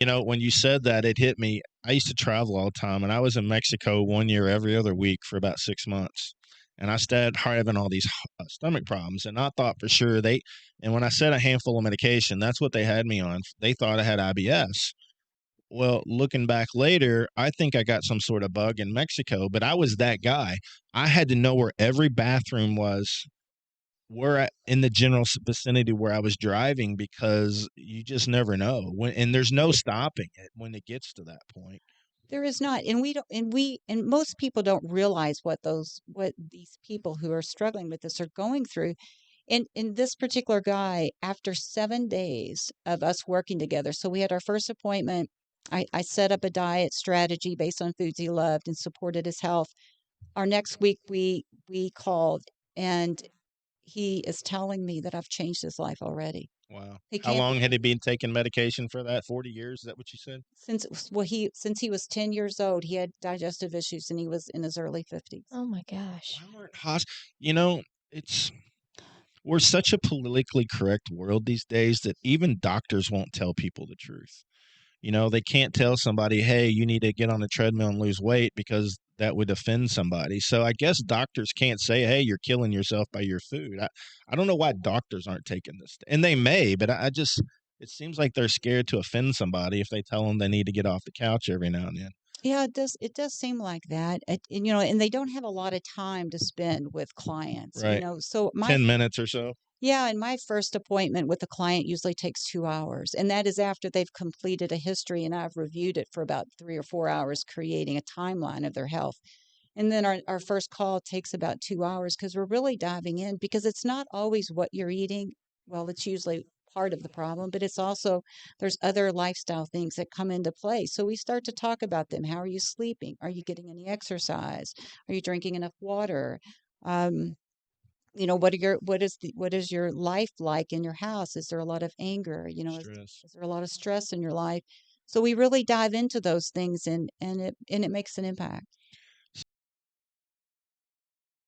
When you said that, it hit me. I used to travel all the time, and I was in Mexico one year every other week for about 6 months. And I started having all these stomach problems, and I thought for sure and when I said a handful of medication, that's what they had me on. They thought I had IBS. Well, looking back later, I think I got some sort of bug in Mexico, but I was that guy. I had to know where every bathroom was in the general vicinity where I was driving because you just never know and there's no stopping it when it gets to that point. There is not, and we don't, and most people don't realize what these people who are struggling with this are going through. And in this particular guy, after 7 days of us working together, so we had our first appointment. I set up a diet strategy based on foods he loved and supported his health. Our next week, we called, and he is telling me that I've changed his life already. Wow. He How can't long had he been taking medication for that? 40 years? Is that what you said? since he was 10 years old, he had digestive issues, and he was in his early 50s. Oh my gosh. Why aren't you know, it's we're such a politically correct world these days that even doctors won't tell people the truth. They can't tell somebody, hey, you need to get on a treadmill and lose weight because that would offend somebody. So I guess doctors can't say, hey, you're killing yourself by your food. I don't know why doctors aren't taking this. And they may, but it seems like they're scared to offend somebody if they tell them they need to get off the couch every now and then. Yeah, it does seem like that. And they don't have a lot of time to spend with clients, Right. So 10 minutes or so. yeah, and my first appointment with a client usually takes 2 hours. And that is after they've completed a history and I've reviewed it for about 3 or 4 hours, creating a timeline of their health. And then our first call takes about 2 hours because we're really diving in, because it's not always what you're eating. Well, it's usually part of the problem, but it's also there's other lifestyle things that come into play. So we start to talk about them. How are you sleeping? Are you getting any exercise? Are you drinking enough water? Um, what is your life like in your house? Is there a lot of anger? Stress. Is there a lot of stress in your life? So we really dive into those things, and it makes an impact.